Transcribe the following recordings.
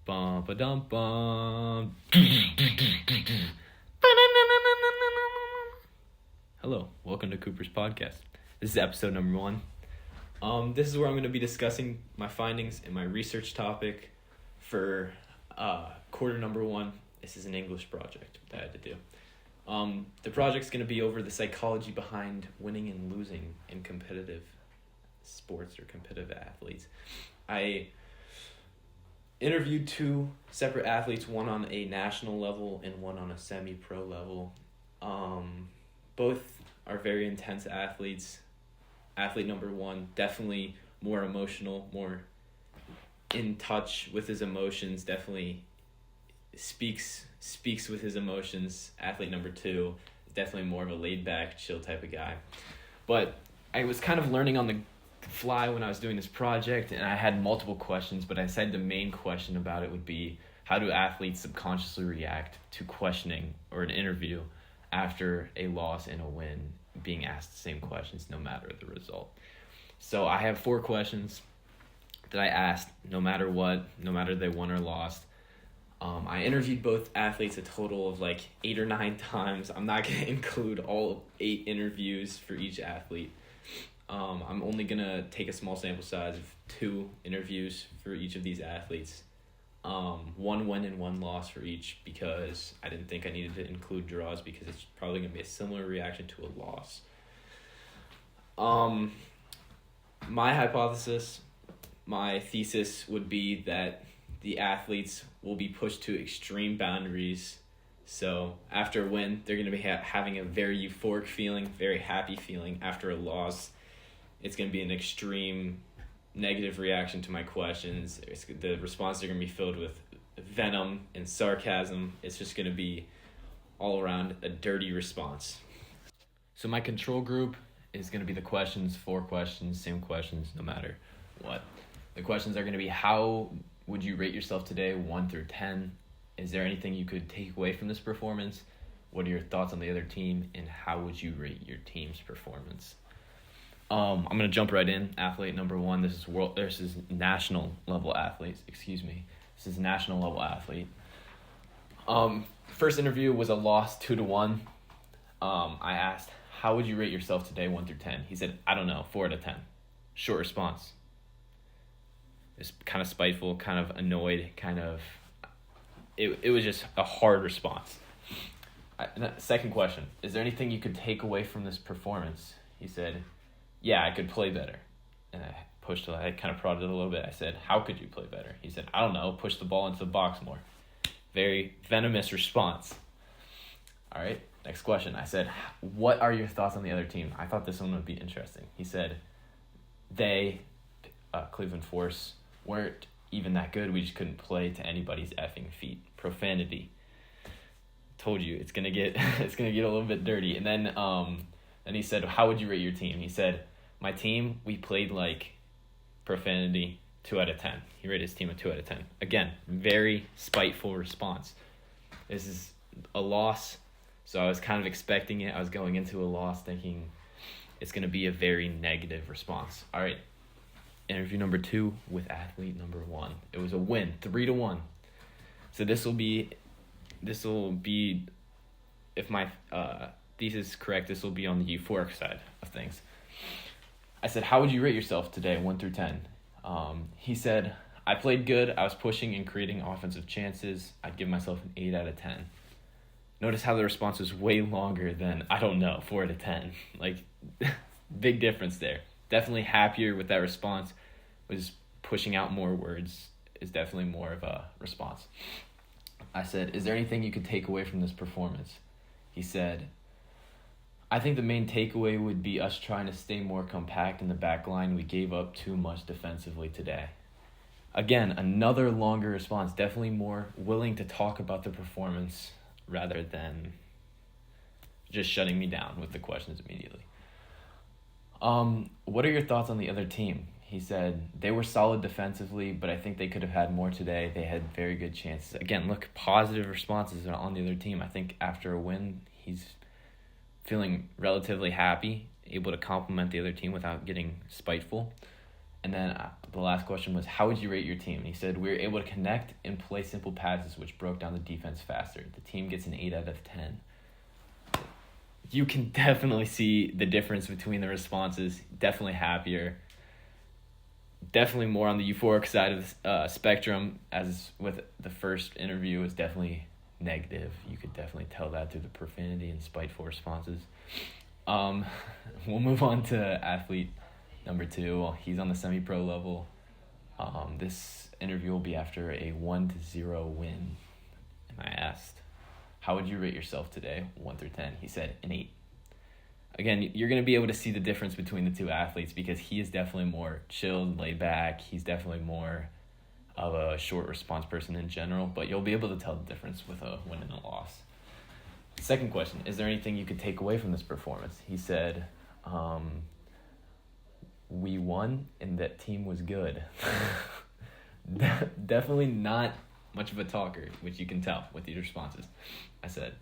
Bum ba dum bum. Hello, welcome to Cooper's podcast. This is episode number 1. This is where I'm going to be discussing my findings and my research topic for quarter number 1. This is an English project that I had to do. The project's going to be over the psychology behind winning and losing in competitive sports or competitive athletes. I interviewed 2 separate athletes, one on a national level and one on a semi-pro level. Both are very intense athletes. Athlete number 1, definitely more emotional, more in touch with his emotions, definitely speaks with his emotions. Athlete number 2 is definitely more of a laid-back, chill type of guy. But I was kind of learning on the fly when I was doing this project, and I had multiple questions, but I said the main question about it would be, how do athletes subconsciously react to questioning or an interview after a loss and a win, being asked the same questions no matter the result? So I have 4 questions that I asked no matter what, no matter they won or lost. I interviewed both athletes a total of 8 or 9 times. I'm not going to include all 8 interviews for each athlete. I'm only going to take a small sample size of 2 interviews for each of these athletes. 1 win and 1 loss for each, because I didn't think I needed to include draws because it's probably going to be a similar reaction to a loss. My hypothesis, my thesis would be that the athletes will be pushed to extreme boundaries. So after a win, they're going to be having a very euphoric feeling, very happy feeling. After a loss, it's going to be an extreme negative reaction to my questions. The responses are going to be filled with venom and sarcasm. It's just going to be all around a dirty response. So my control group is going to be the questions, 4 questions, same questions, no matter what. The questions are going to be, how would you rate yourself today, 1 through 10? Is there anything you could take away from this performance? What are your thoughts on the other team? And how would you rate your team's performance? I'm going to jump right in. Athlete number 1, this is national level athletes, This is national level athlete. First interview was a loss 2-1. I asked, how would you rate yourself today, 1 through 10? He said, I don't know, 4 out of 10. Short response. It's kind of spiteful, kind of annoyed, it was just a hard response. Second question, is there anything you could take away from this performance? He said, yeah, I could play better. And I kind of prodded a little bit. I said, how could you play better? He said, I don't know, push the ball into the box more. Very venomous response. All right, next question. I said, what are your thoughts on the other team? I thought this one would be interesting. He said, they, Cleveland Force, weren't even that good. We just couldn't play to anybody's effing feet. Profanity. Told you, it's gonna get a little bit dirty. And then he said, how would you rate your team? He said, my team, we played like profanity, 2 out of 10. He rated his team a 2 out of 10. Again, very spiteful response. This is a loss, so I was kind of expecting it. I was going into a loss thinking it's going to be a very negative response. All right, interview number 2 with athlete number 1. It was a win, 3-1. So this will be, if my thesis is correct, this will be on the euphoric side of things. I said, how would you rate yourself today, 1 through 10? He said, I played good. I was pushing and creating offensive chances. I'd give myself an 8 out of 10. Notice how the response was way longer than, I don't know, 4 out of 10. Big difference there. Definitely happier with that response. Was pushing out more words is definitely more of a response. I said, is there anything you could take away from this performance? He said, I think the main takeaway would be us trying to stay more compact in the back line. We gave up too much defensively today. Again, another longer response, definitely more willing to talk about the performance rather than just shutting me down with the questions immediately. What are your thoughts on the other team? He said, they were solid defensively, but I think they could have had more today. They had very good chances. Again, look, positive responses on the other team. I think after a win, he's feeling relatively happy, able to compliment the other team without getting spiteful. And then the last question was, how would you rate your team? And he said, we were able to connect and play simple passes, which broke down the defense faster. The team gets an 8 out of 10. You can definitely see the difference between the responses. Definitely happier. Definitely more on the euphoric side of the spectrum, as with the first interview was definitely negative. You could definitely tell that through the profanity and spiteful responses. We'll move on to athlete number 2. He's on the semi-pro level. This interview will be after a 1-0 win. And I asked, how would you rate yourself today, 1 through 10? He said an 8. Again, you're going to be able to see the difference between the two athletes because he is definitely more chilled, laid back. He's definitely more of a short response person in general, but you'll be able to tell the difference with a win and a loss. Second question, is there anything you could take away from this performance? He said, we won and that team was good. Definitely not much of a talker, which you can tell with these responses. I said,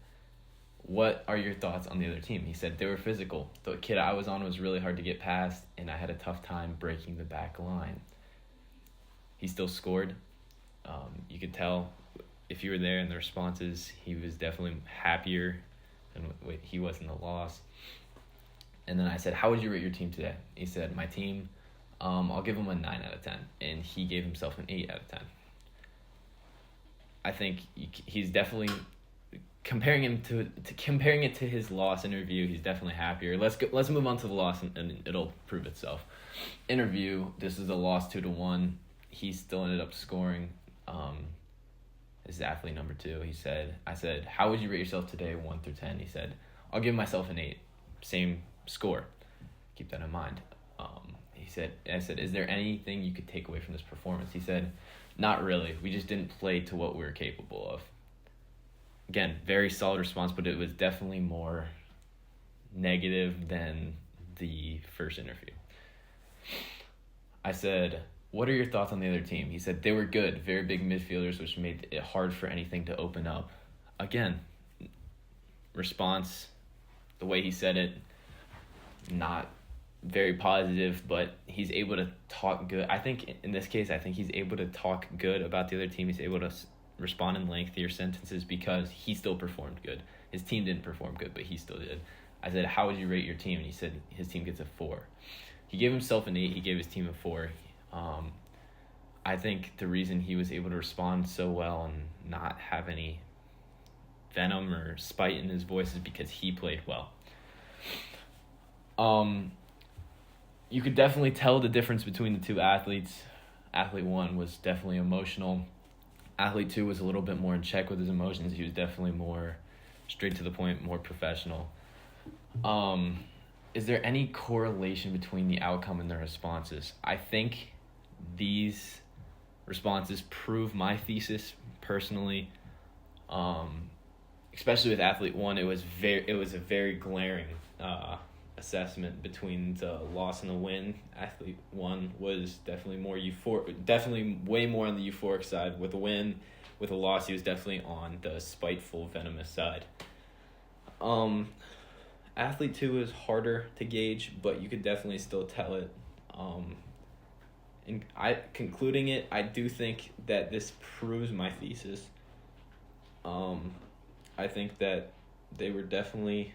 what are your thoughts on the other team? He said they were physical. The kid I was on was really hard to get past, and I had a tough time breaking the back line. He still scored. You could tell if you were there in the responses, he was definitely happier than what he was in the loss. And then I said, how would you rate your team today? He said, my team, I'll give him a 9 out of 10. And he gave himself an 8 out of 10. I think he's definitely... Comparing it to his loss interview, he's definitely happier. Let's move on to the loss, and it'll prove itself. Interview, this is a loss 2-1. He still ended up scoring. This is athlete number 2. I said, how would you rate yourself today, 1 through 10? He said, I'll give myself an 8. Same score. Keep that in mind. I said, is there anything you could take away from this performance? He said, not really. We just didn't play to what we were capable of. Again, very solid response, but it was definitely more negative than the first interview. I said, what are your thoughts on the other team? He said, they were good, very big midfielders, which made it hard for anything to open up. Again, response, the way he said it, not very positive, but he's able to talk good. I think in this case, he's able to talk good about the other team. He's able to respond in lengthier sentences because he still performed good. His team didn't perform good, but he still did. I said, how would you rate your team? And he said his team gets a 4. He gave himself an 8. He gave his team a 4. I think the reason he was able to respond so well and not have any venom or spite in his voice is because he played well. You could definitely tell the difference between the two athletes. Athlete 1 was definitely emotional. Athlete 2 was a little bit more in check with his emotions. He was definitely more straight to the point, more professional. Is there any correlation between the outcome and their responses? I think these responses prove my thesis personally. Especially with athlete 1, it was a very glaring assessment between the loss and the win. Athlete 1 was definitely way more on the euphoric side. With a win, with a loss, he was definitely on the spiteful, venomous side. Athlete 2 is harder to gauge, but you could definitely still tell it. And concluding it, I do think that this proves my thesis. I think that they were definitely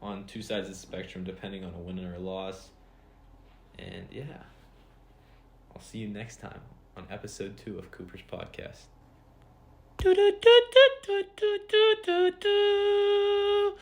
on two sides of the spectrum, depending on a win or a loss. And yeah, I'll see you next time on episode 2 of Cooper's Podcast. Do do do do do do do do.